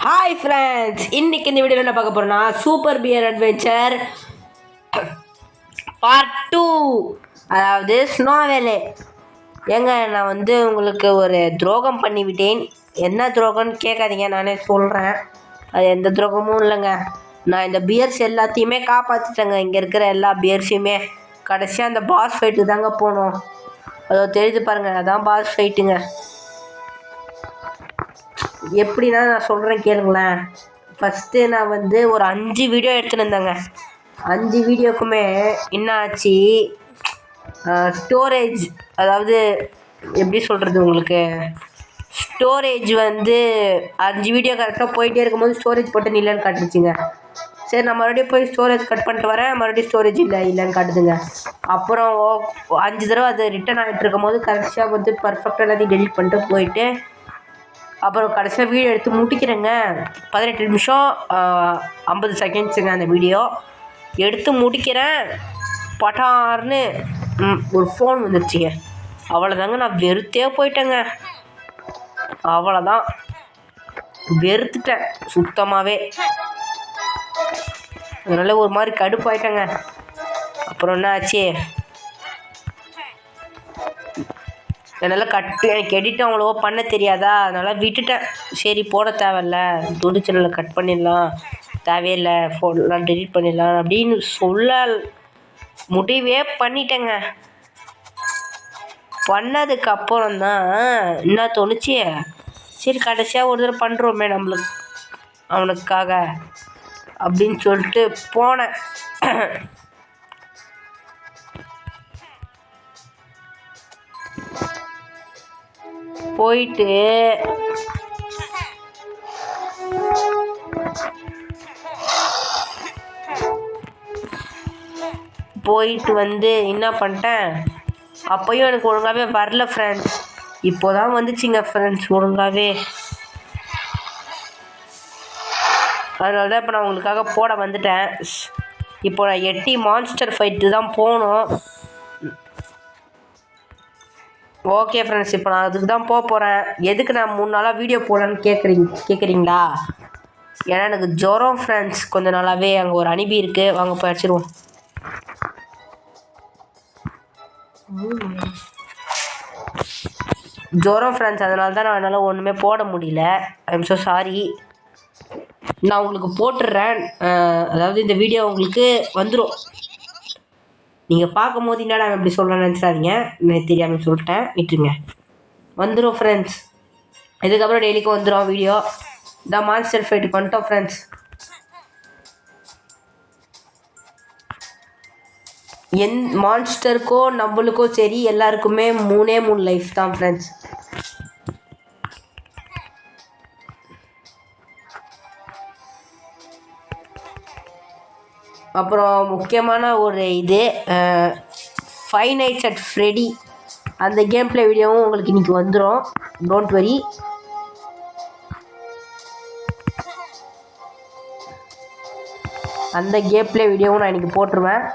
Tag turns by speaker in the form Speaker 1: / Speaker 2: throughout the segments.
Speaker 1: Hi friends, இன்னைக்கு இந்த வீடியோவில் என்ன பார்க்க போகிறோன்னா சூப்பர் பியர் அட்வென்ச்சர் பார்ட் 2, அதாவது ஸ்னோவேலே. ஏங்க, நான் உங்களுக்கு ஒரு துரோகம் பண்ணிவிட்டேன். என்ன துரோகம்னு கேட்காதீங்க, நானே சொல்கிறேன். அது எந்த துரோகமும் இல்லைங்க. நான் இந்த பியர்ஸ் எல்லாத்தையுமே காப்பாற்றிட்டேங்க. இங்கே இருக்கிற எல்லா பியர்ஸையுமே. கடைசியாக அந்த பாஸ் ஃபைட்டுக்கு தாங்க போகணும். அதோ தெரிஞ்சு பாருங்கள், அதான் பாஸ் ஃபைட்டுங்க. எப்படின்னா நான் சொல்கிறேன் கேளுங்களேன். ஃபஸ்ட்டு நான் ஒரு 5 வீடியோ எடுத்துன்னு இருந்தேங்க. 5 வீடியோக்குமே என்ன ஆச்சு, ஸ்டோரேஜ், அதாவது எப்படி சொல்கிறது உங்களுக்கு, ஸ்டோரேஜ் 5 வீடியோ கரெக்டாக போயிட்டே இருக்கும்போது ஸ்டோரேஜ் போட்டு இல்லைன்னு காட்டுச்சுங்க. சரி, நான் மறுபடியும் போய் ஸ்டோரேஜ் கட் பண்ணிட்டு வரேன். மறுபடியும் ஸ்டோரேஜ் இல்லைன்னு காட்டுதுங்க. அப்புறம் 5 தடவை அது ரிட்டன் ஆகிட்டு இருக்கும் போது கடைசியாக பர்ஃபெக்டாக எல்லாத்தையும் டெலிட் பண்ணிட்டு போயிட்டு அப்புறம் கடைசியாக வீடியோ எடுத்து முடிக்கிறேங்க. 18 நிமிஷம் 50 செகண்ட்ஸுங்க அந்த வீடியோ எடுத்து முடிக்கிறேன். பட்டார்னு ஒரு ஃபோன் வந்துடுச்சுங்க. அவ்வளோதாங்க, நான் வெறுத்தே போயிட்டேங்க. அவ்வளோதான், வெறுத்துட்டேன் சுத்தமாகவே. அதனால் ஒரு மாதிரி கடுப்பாயிட்டேங்க. அப்புறம் என்ன ஆச்சு, என்னால் எனக்கு எடிட் அவ்வளோவா பண்ண தெரியாதா, அதனால் விட்டுட்டேன். சரி, போட தேவையில்ல, துண்டு சேனலில் கட் பண்ணிடலாம், தேவையில்லை, ஃபோன்லாம் டெலிட் பண்ணிடலாம் அப்படின்னு முடிவே பண்ணிட்டேங்க. பண்ணதுக்கப்புறம் தான் என்ன தோணுச்சு, சரி கடைசியாக ஒரு தடவை பண்ணுறோமே அவனுக்காக அப்படின்னு சொல்லிட்டு போனேன். போயிட்டு என்ன பண்ணிட்டேன், அப்போயும் எனக்கு ஒழுங்காகவே வரல ஃப்ரெண்ட்ஸ். இப்போ தான் வந்துச்சுங்க ஃப்ரெண்ட்ஸ் ஒழுங்காகவே. அதனால தான் இப்போ நான் உங்களுக்காக போட வந்துட்டேன். இப்போ நான் 8 மான்ஸ்டர் ஃபைட்டு தான் போகணும். ஓகே ஃப்ரெண்ட்ஸ், இப்போ நான் அதுக்கு தான் போகிறேன். எதுக்கு நான் 3 நாளாக வீடியோ போடலான்னு கேட்குறீங்களா? ஏன்னா எனக்கு ஜுரம் ஃப்ரெண்ட்ஸ், கொஞ்சம் நாளாகவே. அங்கே ஒரு அனுப்பி இருக்குது, வாங்க போய் அடிச்சிடுவோம். ஜுரம் ஃப்ரெண்ட்ஸ், அதனால தான் நான் என்னால் ஒன்றுமே போட முடியல. I'm so sorry. நான் உங்களுக்கு போட்டுடுறேன். அதாவது இந்த வீடியோ உங்களுக்கு வந்துடும். நீங்கள் பார்க்கும் போது என்னடா எப்படி சொல்கிறேன்னு நினச்சாதீங்க, நான் தெரியாமல் சொல்லிட்டேன், விட்டுருங்க. வந்துடும் ஃப்ரெண்ட்ஸ், இதுக்கப்புறம் டெய்லிக்கும் வந்துடும் வீடியோ. இந்த மான்ஸ்டர் ஃபைட் பண்ணிட்டோம் ஃப்ரெண்ட்ஸ். மான்ஸ்டருக்கோ நம்மளுக்கோ சரி, எல்லாருக்குமே 3 லைஃப் தான் ஃப்ரெண்ட்ஸ். அப்புறம் முக்கியமான ஒரு இது, 5 Nights at Freddy அந்த கேம் பிளே வீடியோவும் உங்களுக்கு இன்றைக்கி வந்துடும். Don't worry. அந்த கேம் பிளே வீடியோவும் நான் இன்றைக்கி போட்டுருவேன்.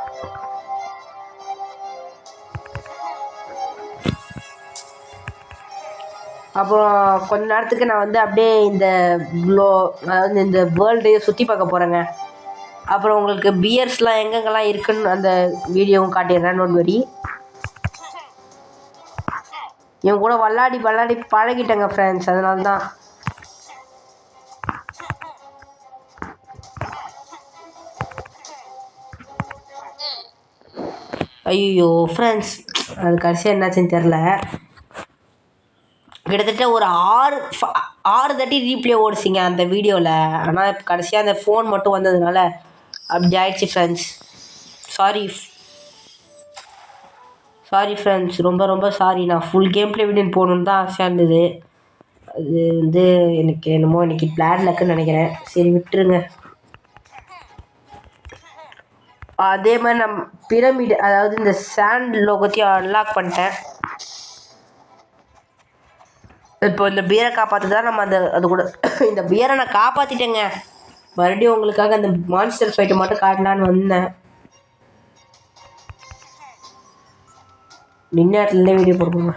Speaker 1: அப்புறம் கொஞ்ச நேரத்துக்கு நான் அப்படியே அதாவது இந்த வேர்ல்டையே சுற்றி பார்க்க போகிறேங்க. அப்புறம் உங்களுக்கு பியர்ஸ்லாம் எங்கெங்கெல்லாம் இருக்குன்னு அந்த வீடியோவும் காட்டிடுறேன். Don't worry. இவங்க கூட விளாடி பழகிட்டேங்க ஃப்ரெண்ட்ஸ், அதனால தான். ஐயோ ஃப்ரெண்ட்ஸ், அது கடைசியாக என்னாச்சுன்னு தெரில. கிட்டத்தட்ட ஒரு 6 தட்டி ரீப்ளே ஓடிச்சிங்க அந்த வீடியோவில். ஆனால் கடைசியாக அந்த ஃபோன் மட்டும் வந்ததுனால அப்படி ஆயிடுச்சு ஃப்ரெண்ட்ஸ். சாரி ஃப்ரெண்ட்ஸ், ரொம்ப சாரி. நான் ஃபுல் கேம் பிளே வீடியோ போகணுன்னு தான் ஆசையாக இருந்தது. அது எனக்கு என்னமோ இன்றைக்கி பிளான் லக்குன்னு நினைக்கிறேன். சரி, விட்டுருங்க. அதே மாதிரி நான் பிரமிடு, அதாவது இந்த சாண்ட் லோகத்தையும் அன்லாக் பண்ணிட்டேன். இப்போ இந்த பியரை காப்பாற்று தான் நம்ம அது கூட இந்த பியரை நான் காப்பாற்றிட்டேங்க. மறுபடியும் உங்களுக்காக அந்த மான்ஸ்டர் ஃபைட்டை மட்டும் காட்டலான்னு வந்தேன். நின்னேரத்துலேருந்தே வீடியோ போடுவோங்க.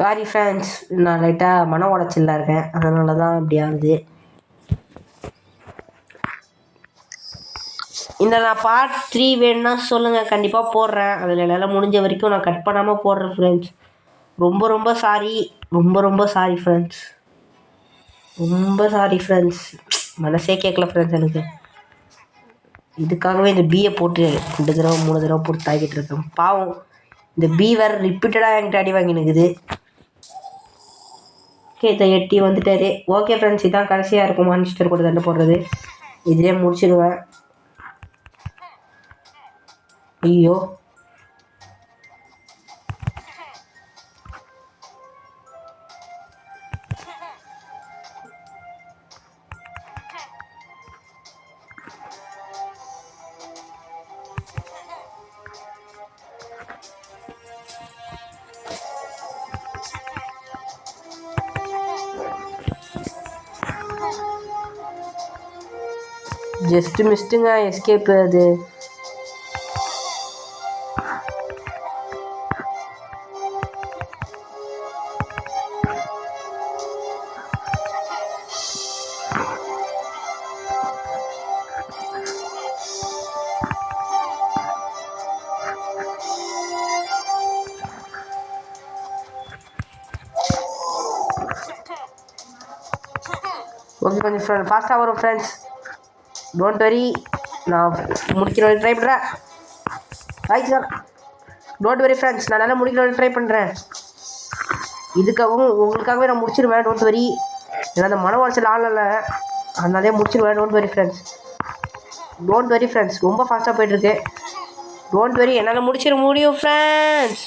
Speaker 1: சாரி ஃப்ரெண்ட்ஸ், நான் லைட்டாக மன உடச்சலில் இருக்கேன், அதனால தான் அப்படி ஆகுது. இந்த நான் பார்ட் 3 வேணும்னா சொல்லுங்கள், கண்டிப்பாக போடுறேன். அதில் எல்லாம் முடிஞ்ச வரைக்கும் நான் கட் பண்ணாமல் போடுறேன் ஃப்ரெண்ட்ஸ். ரொம்ப ரொம்ப சாரி, ரொம்ப ரொம்ப சாரி ஃப்ரெண்ட்ஸ், ரொம்ப சாரி ஃப்ரெண்ட்ஸ். மனசே கேட்கல ஃப்ரெண்ட்ஸ் எனக்கு. இதுக்காகவே இந்த பியை போட்டு 2 தடவை 3 தடவை போட்டு தாக்கிட்டு இருக்கேன். பாவம் இந்த பி வேறு ரிப்பீட்டடாக என்கிட்ட அடி வாங்கினுக்குது. ஓகே, இதை எட்டி வந்துட்டாரு. ஓகே ஃப்ரெண்ட்ஸ், இதான் கடைசியாக இருக்கும் மான்ஸ்டர் கூட தண்டை போடுறது. இதிலே முடிச்சிடுவேன். ஐயோ, ஜஸ்ட் மிஸ்டுங்க எஸ்கேப். அது ஓகே, கொஞ்சம் ஃபாஸ்ட்டாக வரும் ஃப்ரெண்ட்ஸ். டோன்ட் வரி, நான் முடிக்கிற வரைக்கும் ட்ரை பண்ணுறேன். Right sir, don't worry friends, நான் நல்லா முடிக்கிற வரைக்கும் ட்ரை பண்ணுறேன். இதுக்காகவும் உங்களுக்காகவே நான் முடிச்சிடுவேன். டோன்ட் வரி, ஏன்னா அந்த மன உடச்சல் ஆளலை, அதனாலே முடிச்சிடுவேன். Don't worry friends, don't worry friends. ரொம்ப ஃபாஸ்ட்டாக போய்ட்டுருக்கு. டோன்ட் வரி, என்னால் முடிச்சிட முடியும் ஃப்ரெண்ட்ஸ்.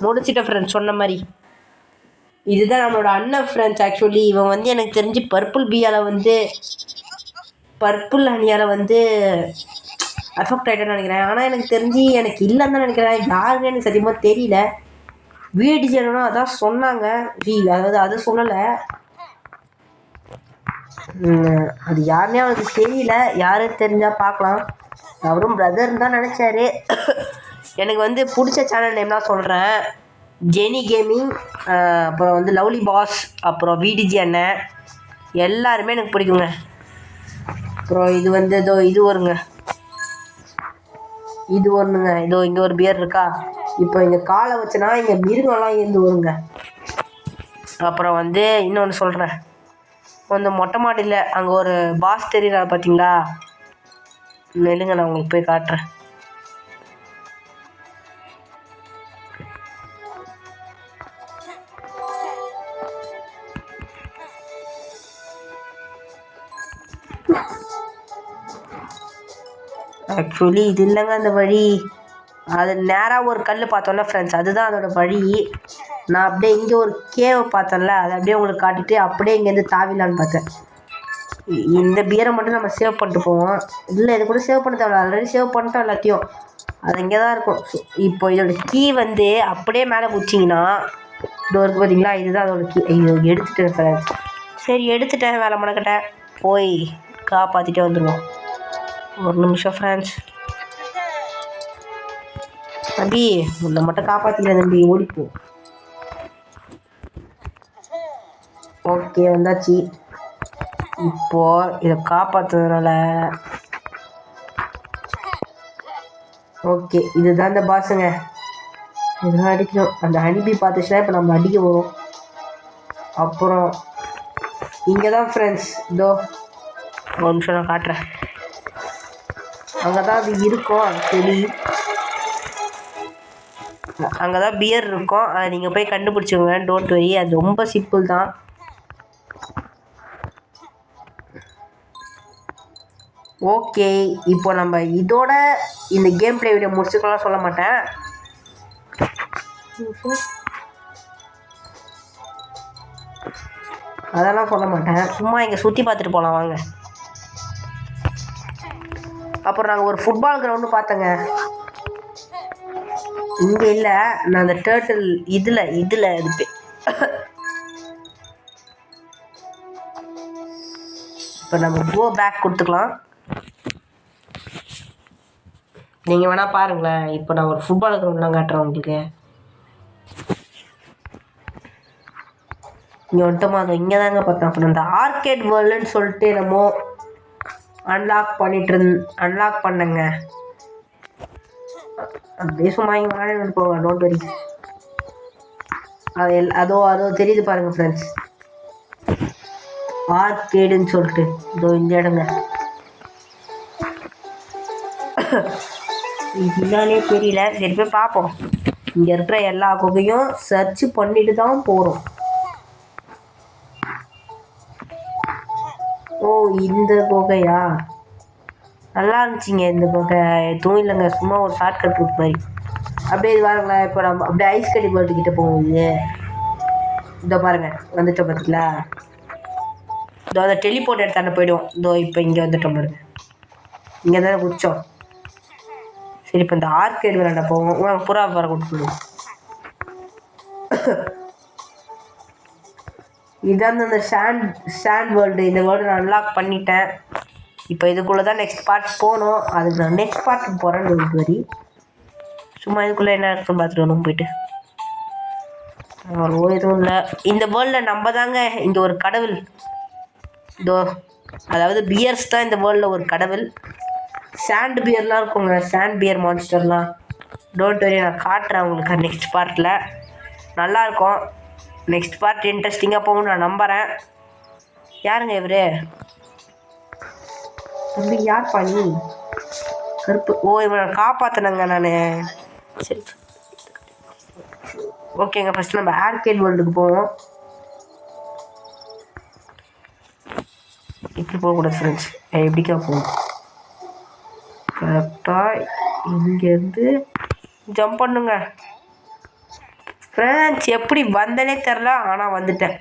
Speaker 1: முடிச்சிட்டேன் ஃப்ரெண்ட்ஸ், சொன்ன மாதிரி. இதுதான் நம்மளோட அண்ணன் ஃப்ரெண்ட்ஸ். ஆக்சுவலி இவன் வந்து எனக்கு தெரிஞ்சு பர்பிள் அணியால் வந்து அஃபெக்ட் ஆகிட்டேன்னு நினைக்கிறேன். ஆனால் எனக்கு தெரிஞ்சு எனக்கு இல்லைன்னு தான் நினைக்கிறேன். யாருன்னு எனக்கு சத்தியமாக தெரியல. வீடிஜேனா அதான் சொன்னாங்க. அதாவது அது சொல்லலை, அது யாருன்னே அவனுக்கு தெரியல. யாரும் தெரிஞ்சால் பார்க்கலாம். அவரும் பிரதர்ன்னு தான் நினச்சாரு. எனக்கு வந்து பிடிச்ச சேனல் நேம் தான் சொல்கிறேன். ஜெனி கேமிங், அப்புறம் வந்து லவ்லி பாஸ், அப்புறம் விடிஜி அண்ணன், எல்லாருமே எனக்கு பிடிக்குங்க. அப்புறம் இது வந்து இதோ இது வருங்க, இது ஒன்றுங்க. இதோ இங்கே ஒரு பியர் இருக்கா, இப்போ இங்கே காலை வச்சுனா இங்கே மிருகம்லாம் இருந்து வருங்க. அப்புறம் வந்து இன்னொன்று சொல்கிறேன், அந்த மொட்டை மாடியில் அங்கே ஒரு பாஸ் தெரியுறா பார்த்தீங்களா, நெல்லுங்க, நான் உங்களுக்கு போய் காட்டுறேன். ஆக்சுவலி இது இல்லைங்க அந்த வழி. அது நேராக ஒரு கல் பார்த்தோம்ல ஃப்ரெண்ட்ஸ், அதுதான் அதோட வழி. நான் அப்படியே இங்கே ஒரு கேவை பார்த்தேன்ல, அதை அப்படியே உங்களுக்கு காட்டிட்டு அப்படியே இங்கேருந்து தாவிலான்னு பார்த்தேன். இந்த பியரை மட்டும் நம்ம சேவ் பண்ணிட்டு போவோம். இல்லை, இது கூட சேவ் பண்ண தேவை, ஆல்ரெடி சேவ் பண்ணிட்டோம் எல்லாத்தையும். அது இங்கே தான் இருக்கும். இப்போ இதோட கீ வந்து அப்படியே மேலே குச்சிங்கன்னா டோருக்கு பார்த்தீங்களா, இதுதான் அதோட கீ. ஐயோ, எடுத்துட்டேன் ஃப்ரெண்ட்ஸ். சரி, எடுத்துட்டேன், வேலை மணக்கிட்டேன். போய் காப்பாற்றிட்டே வந்துடுவோம். ஒரு நிமிஷம் ஃப்ரெண்ட்ஸ். தம்பி, உன்னை மட்டும் காப்பாற்றிக்கிறேன் தம்பி, ஓடிப்போ. ஓகே, வந்தாச்சு. இப்போது இதை காப்பாற்றுறதுனால ஓகே, இதுதான் இந்த பாஸுங்க. இதெல்லாம் அடிக்கணும். அந்த ஹனிபி பார்த்துச்சுன்னா இப்போ நம்ம அடிக்க போகிறோம். அப்புறம் இங்கே தான் ஃப்ரெண்ட்ஸ், இதோ ஒரு நிமிஷம் நான் காட்டுறேன். அங்கே தான் அது இருக்கும். ஆக்சுவலி அங்கே தான் பியர் இருக்கும். அதை நீங்கள் போய் கண்டுபிடிச்சிக்கோங்க. டோன்ட் வரி, அது ரொம்ப சிம்பிள் தான். ஓகே, இப்போ நம்ம இதோட இந்த கேம் ப்ளே வீடியோ முடிச்சுக்கலாம் சொல்ல மாட்டேன். அதெல்லாம் சொல்ல மாட்டேன், சும்மா இங்கே சுற்றி பார்த்துட்டு போகலாம் வாங்க. அப்புறம் நாங்கள் ஒரு ஃபுட்பால் கிரவுண்டு பார்த்தோங்க. இங்கே இல்லை, நான் அந்த டேர்ட்டில் இதில் இது இப்போ நம்ம கோ பேக் கொடுத்துக்கலாம். நீங்கள் வேணால் பாருங்களேன். இப்போ நான் ஒரு ஃபுட்பால் கிரவுண்ட்லாம் காட்டுறேன் உங்களுக்கு. இங்கே வந்துட்டோமா அது இங்கே தாங்க பார்த்தோம். அப்புறம் இந்த ஆர்கேட் வேர்ல்டுன்னு சொல்லிட்டு என்னமோ அன்லாக் பண்ணங்க. அப்படியே சும்மா இங்கே விளையாண்டு போங்க, டோன்ட் வரி. அதோ தெரியுது பாருங்க ஃப்ரெண்ட்ஸ், ஆர்கேடுன்னு சொல்லிட்டு இதோ இந்த இடங்க. இதுனாலே தெரியல, சரி போய் பார்ப்போம். இங்கே இருக்கிற எல்லா குகையும் சர்ச் பண்ணிட்டு தான் போகிறோம். ஓ இந்த குகையா, நல்லா இருந்துச்சுங்க இந்த குகை. எதுவும் இல்லைங்க, சும்மா ஒரு ஷார்ட்கட் ரூட் மாதிரி. அப்படியே இது பாருங்களேன், இப்போ நம்ம அப்படியே ஐஸ் கட்டி போர்ட்டு கிட்டே போகுது. இதோ பாருங்க வந்துட்டோம் பார்த்தீங்களா. இதோ அதை டெலிபோர்ட் எடுத்தாண்ட போய்டுவோம். இதோ இப்போ இங்கே வந்துட்டோம் பாருங்க, இங்கே தானே குச்சோம். சரி இப்போ இந்த ஆர்கேட் விளையாண்ட போவோம். புறா வர கொடுத்துடுவோம். இதான் இந்த சாண்ட் வேர்ல்டு. இந்த வேர்ல்டு நான் அன்லாக் பண்ணிட்டேன். இப்போ இதுக்குள்ளே தான் நெக்ஸ்ட் பார்ட் போகணும். அதுக்கு நான் நெக்ஸ்ட் பார்ட்டுக்கு போகிறேன். Don't worry. சும்மா இதுக்குள்ளே என்ன இருக்குன்னு பார்த்துட்டு வரணும் போயிட்டு. அவ்வளோ எதுவும் இல்லை இந்த வேர்ல்டில். நம்ம தாங்க இங்கே ஒரு கடவுள். இதோ அதாவது பியர்ஸ் தான் இந்த வேர்ல்டில் ஒரு கடவுள். சாண்ட் பியர்லாம் இருக்குங்க, சாண்ட் பியர் மான்ஸ்டர்லாம். டோன்ட் வரி, நான் காட்டுறேன் உங்களுக்கு நெக்ஸ்ட் பார்ட்டில். நல்லாயிருக்கும். நெக்ஸ்ட் பார்ட் இன்ட்ரெஸ்டிங்காக போகும்னு நான் நம்புகிறேன். யாருங்க இவர்? தம்பி யார் பண்ணி கருப்பு? ஓ இவனை காப்பாற்றினங்க நான். சரி ஓகேங்க, ஃபஸ்ட்டு நம்ம ஆர்கேட் வேர்ல்டுக்கு போவோம். இப்படி போகக்கூடாது ஃப்ரெண்ட்ஸ், எப்படிக்கா போகும் கரெக்டாக. இங்கேருந்து ஜம்ப் பண்ணுங்க ஃப்ரெண்ட்ஸ். எப்படி வந்தனே தெரில, ஆனால் வந்துட்டேன்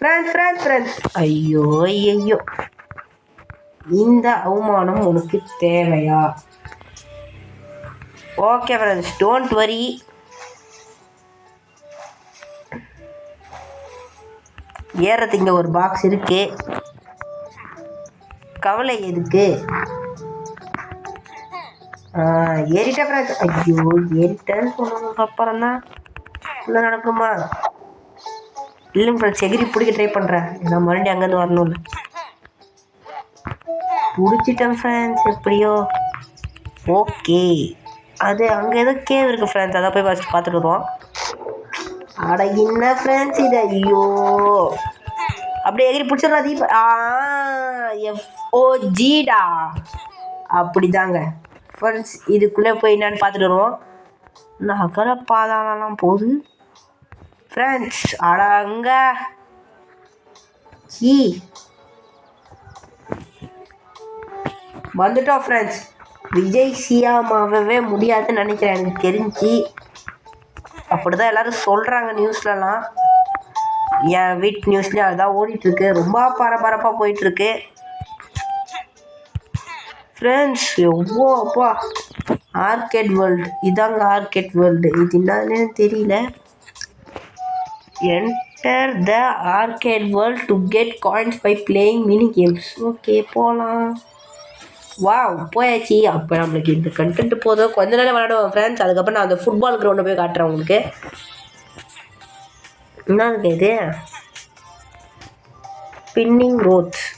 Speaker 1: ஃப்ரெண்ட்ஸ். ஐயோ ஐயோ, இந்த அவமானம் உனக்கு தேவையா? ஓகே ஃப்ரெண்ட்ஸ், டோன்ட் வரி. ஏறது இங்கே ஒரு பாக்ஸ் இருக்கு, கவலை எதுக்கு? ஏறிட்ட ஃப்ரெண்ட்ஸ். ஐயோ ஏறிட்டேன்னு சொன்னதுக்கு அப்புறம் தான் இல்லை நடக்குமா? இல்லைங்க ஃப்ரெண்ட்ஸ், எகிரி பிடிக்க ட்ரை பண்ணுறேன். நான் மறுபடியும் அங்கேருந்து வரணும்ல. பிடிச்சிட்டேன் ஃப்ரெண்ட்ஸ் எப்படியோ. ஓகே, அது அங்கே ஏதோ கேவ் இருக்குது ஃப்ரெண்ட்ஸ், அதை போய் ஃபஸ்ட் பார்த்துட்டு வருவோம். அட என்ன ஃப்ரெண்ட்ஸ் இது? ஐயோ அப்படியே எகிரி பிடிச்சிடுறாதி. FOGடா, அப்படி தாங்க ஃப்ரெண்ட்ஸ். இதுக்குள்ளே போய் என்னன்னு பார்த்துட்டு வருவோம். நகர பாதாளெல்லாம் போகுது ஃப்ரெண்ட்ஸ். அட அங்கே வந்துட்டோம் ஃப்ரெண்ட்ஸ். விஜய் சியாமாவே முடியாதுன்னு நினைக்கிறேன், எனக்கு தெரிஞ்சு. அப்படி தான் எல்லோரும் சொல்கிறாங்க நியூஸ்லலாம். என் வீட்டு நியூஸ்லேயும் அதுதான் ஓடிட்டுருக்கு. ரொம்ப பரபரப்பாக போயிட்டுருக்கு ஃப்ரெண்ட்ஸ். எவ்வளோ அப்பா ஆர்கேட் வேர்ல்டு, இதாங்க ஆர்கேட் வேர்ல்டு. இது என்னன்னு தெரியல. Enter the arcade world to get coins by playing mini games. Okay போகலாம். போயாச்சு. அப்போ நம்மளுக்கு இந்த கண்டென்ட் போதும், கொஞ்ச நேரம் விளையாடுவோம் ஃப்ரெண்ட்ஸ். அதுக்கப்புறம் நான் அந்த ஃபுட்பால் கிரவுண்டை போய் காட்டுறேன் உங்களுக்கு. என்ன இருக்கு இது? Spinning roads.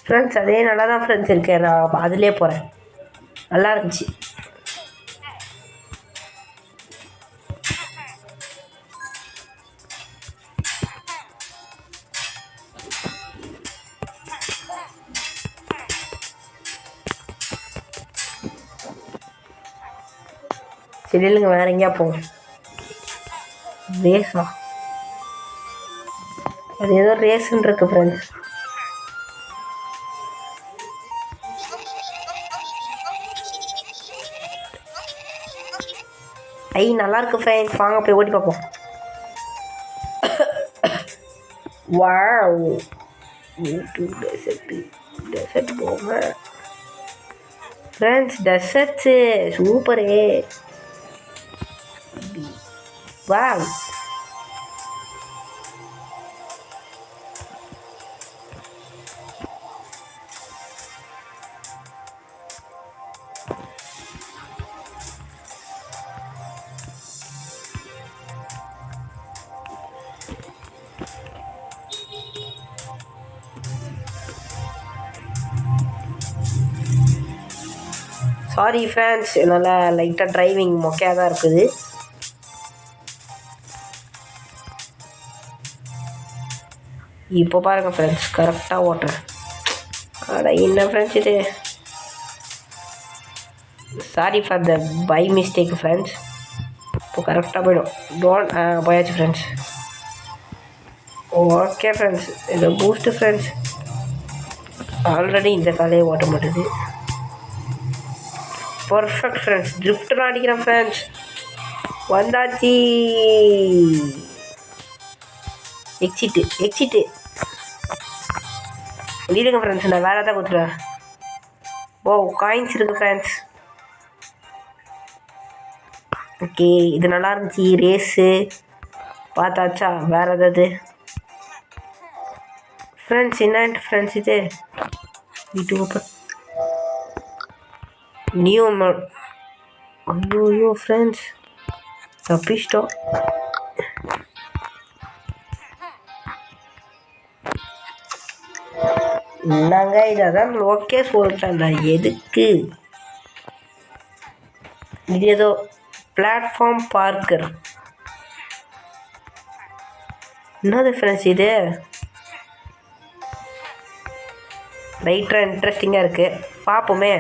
Speaker 1: ஃப்ரெண்ட்ஸ் அதே நல்லா தான் ஃப்ரெண்ட்ஸ் இருக்கேன். நான் அதிலே போகிறேன், நல்லா இருந்துச்சு. சரி இல்லைங்க, வேறு எங்கேயா போவோம். ரேஸா? அது ஏதோ ரேஸுன்னு இருக்கு ஃப்ரெண்ட்ஸ். நல்லாயிருக்கு ஃப்ரெண்ட்ஸ், வாங்க போய் ஓட்டி பார்ப்போம். வாவ், டெசர்ட் போங்க friends, desserts super. Wow, sorry friends, என்னால் லைட்டாக டிரைவிங் மொக்கையாக தான் இருக்குது. இப்போ பாருங்கள் ஃப்ரெண்ட்ஸ், கரெக்டாக ஓட்டுறேன். என்ன ஃப்ரெண்ட்ஸ் இது, sorry for the by mistake friends. இப்போ கரெக்டாக போயிடும். போயாச்சு ஃப்ரெண்ட்ஸ். ஓகே ஃப்ரெண்ட்ஸ், இதை பூஸ்ட்டு ஃப்ரெண்ட்ஸ். ஆல்ரெடி இந்த காலையே ஓட்ட மாட்டேது. பர்ஃபெக்ட் ஃப்ரெண்ட்ஸ், ட்ரிஃப்ட்லாம் அடிக்கிறேன் ஃப்ரெண்ட்ஸ். வந்தாச்சு. எக்ஸிட்டு இல்லைங்க ஃப்ரெண்ட்ஸ், நான் வேறு தான் கொடுத்துருவேன். காயின்ஸ் இருக்குது ஃப்ரெண்ட்ஸ். ஓகே, இது நல்லா இருந்துச்சு. ரேஸு பார்த்தாச்சா? வேறு ஏதாவது ஃப்ரெண்ட்ஸ்? என்னன்ட்டு ஃப்ரெண்ட்ஸ் இது வீட்டு ஓப்பன் நியூ மோட். ஐயோ ஃப்ரெண்ட்ஸ், தப்பிச்சிட்டோம். என்னங்க இது? அதான் ஓகே சொல்லிட்டேன்டா, எதுக்கு இது? ஏதோ பிளாட்ஃபார்ம் பார்க்கர். என்னது ஃப்ரெண்ட்ஸ் இது? ரைட்டாக இன்ட்ரெஸ்டிங்காக இருக்குது, பார்ப்போமே.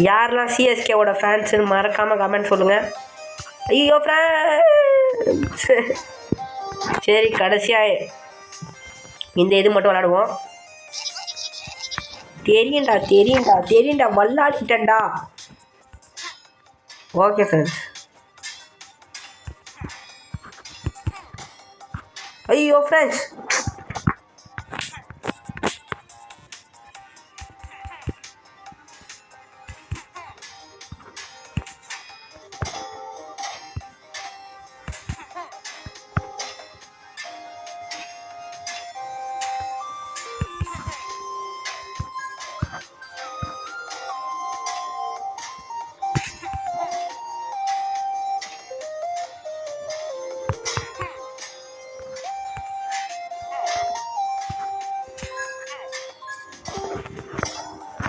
Speaker 1: யாரெல்லாம் சிஎஸ்கேவோட ஃபேன்ஸுன்னு மறக்காமல் கமெண்ட் சொல்லுங்கள். ஐயோ ஃப்ரெண்ட்ஸ், சரி கடைசியாக இந்த இது மட்டும் விளாடுவோம். தெரியும்டா வல்லாடிட்டேன்டா. Okay friends. ஐயோ ஃப்ரெண்ட்ஸ்,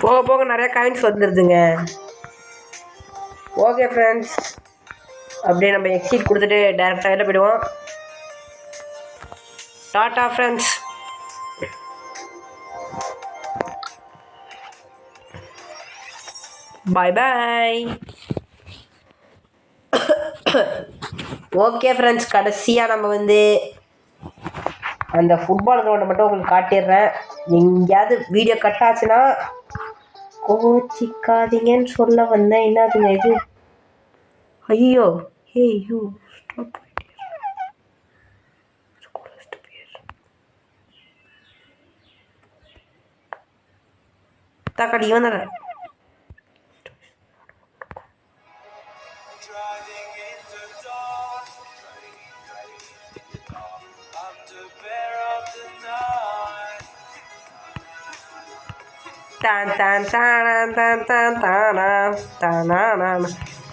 Speaker 1: போக போக நிறையா காயின்ஸ் வந்துடுதுங்க. ஓகே ஃப்ரெண்ட்ஸ், அப்படியே நம்ம எக்ஸிட் கொடுத்துட்டு டேரெக்டாக வெளில போயிடுவோம். Tata friends. Bye bye. Okay friends, கடைசியாக நம்ம வந்து அந்த ஃபுட்பால் கிரவுண்டை மட்டும் உங்களுக்கு காட்டிடுறேன். எங்கேயாவது வீடியோ கட் ஆச்சுன்னா கோச்சிக்காதீங்கன்னு சொல்ல வந்தேன். என்னதுங்க இது? ஐயோ, யூ ஸ்டாப். தக்காளி வந்துடுற.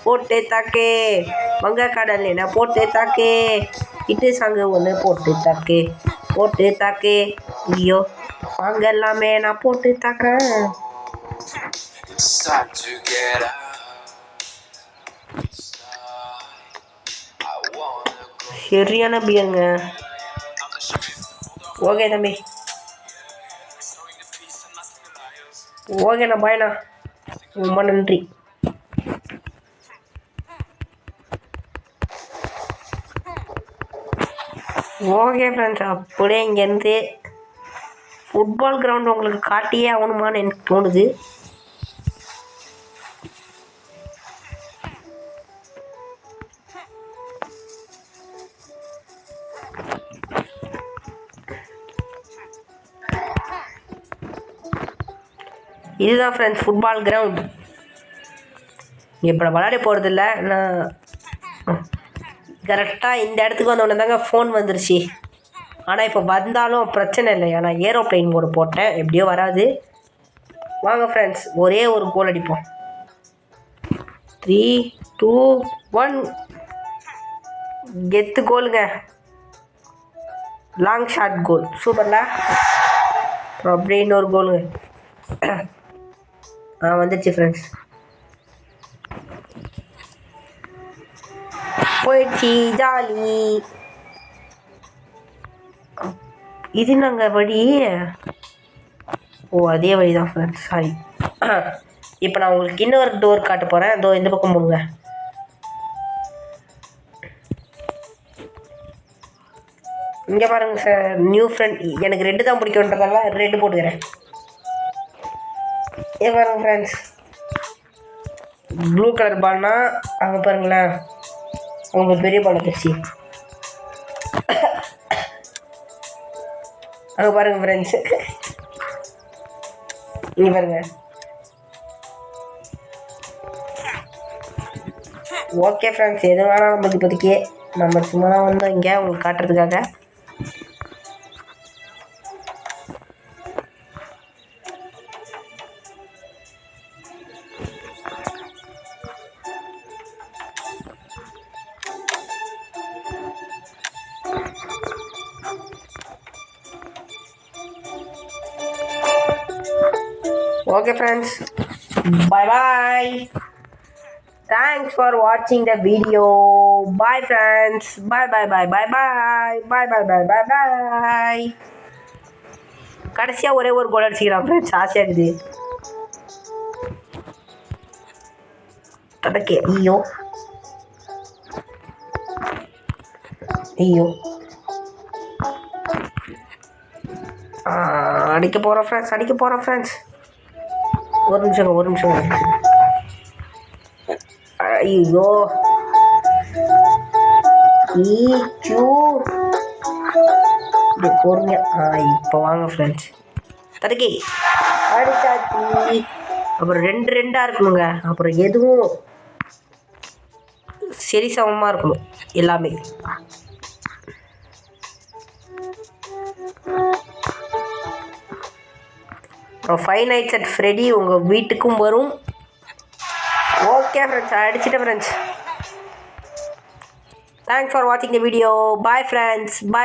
Speaker 1: போட்டு தாக்கே வங்க கடல் என்ன போட்டு தாக்கே இட்டு சாங்கு ஒன்று போட்டு தாக்கே. ஐயோ, சாங்க எல்லாமே நான் போட்டு தாக்குறேன். சரியான பியங்க. ஓகே தம்பி, ஓகேண்ணா, பாய்ண்ணா, ரொம்ப நன்றி. ஓகே ஃப்ரெண்ட்ஸ், அப்படியே இங்கேருந்து ஃபுட்பால் கிரவுண்ட் உங்களுக்கு காட்டியே ஆகணுமான்னு எனக்கு தோணுது. இதுதான் ஃப்ரெண்ட்ஸ் ஃபுட்பால் கிரவுண்ட். இப்போ விளையாட போகிறதில்ல. நான் கரெக்டாக இந்த இடத்துக்கு வந்தோடனே தாங்க ஃபோன் வந்துருச்சு. ஆனால் இப்போ வந்தாலும் பிரச்சனை இல்லை, ஏன்னா ஏரோப்ளைன் மோடு போட்டேன், எப்படியோ வராது. வாங்க ஃப்ரெண்ட்ஸ், ஒரே ஒரு கோல் அடிப்போம். 3, 2, 1 கெத்து கோலுங்க. லாங் ஷாட் கோல், சூப்பர்ல. அப்புறம் அப்படியே இன்னொரு கோலுங்க. வந்துடுச்சு ஃப்ரெண்ட்ஸ். போயிடுச்சு, ஜாலி. இது நாங்கள் வழி. ஓ, அதே வழி தான் ஃப்ரெண்ட்ஸ், சாரி. இப்போ நான் உங்களுக்கு இன்னொரு டோர் காட்ட போகிறேன். இதோ இந்த பக்கம் போங்க. இங்கே பாருங்க சார், நியூ ஃப்ரெண்ட். எனக்கு ரெட்டு தான் பிடிக்குன்றதால ரெட்டு போட்டுக்கிறேன். ஏன் பாருங்க ஃப்ரெண்ட்ஸ், ப்ளூ கலர் பால்னா அங்கே பாருங்களேன், உங்களுக்கு பெரிய பால் வந்துருச்சு. அங்கே பாருங்க ஃப்ரெண்ட்ஸ், இங்கே பாருங்க. ஓகே ஃப்ரெண்ட்ஸ், எது வேணால் நம்மளுக்கு இப்போதைக்கு, நம்ம சும்மா தான் வந்தோம் இங்கே உங்களுக்கு காட்டுறதுக்காக. Okay friends, bye bye. Thanks for watching the video. Bye friends. Bye bye bye bye bye. Bye bye bye bye bye. கடைசியாக ஒரே ஒரு கோல் அடிச்சுக்கிறான் ஃப்ரெண்ட்ஸ், ஆசையாக இருக்குது. தடக்கே, ஐயோ ஐயோ, அடிக்க போகிறோம் ஃப்ரெண்ட்ஸ், அடிக்க போகிறோம் ஃப்ரெண்ட்ஸ். ஒரு நிமிஷம். ஐயோ, பொறுமையா. இப்போ வாங்க ஃப்ரெண்ட்ஸ், தடுக்கி அடிச்சாச்சு. அப்புறம் 2-2 இருக்கணுங்க. அப்புறம் எதுவும் சரி சமமாக இருக்கணும் எல்லாமே. அப்புறம் 5 Nights at Freddy உங்கள் வீட்டுக்கும் வரும். ஓகே ஃப்ரெண்ட்ஸ், அடிச்சிட்டேன் ஃப்ரெண்ட்ஸ். தேங்க்ஸ் ஃபார் வாட்சிங் the video. Bye friends, bye.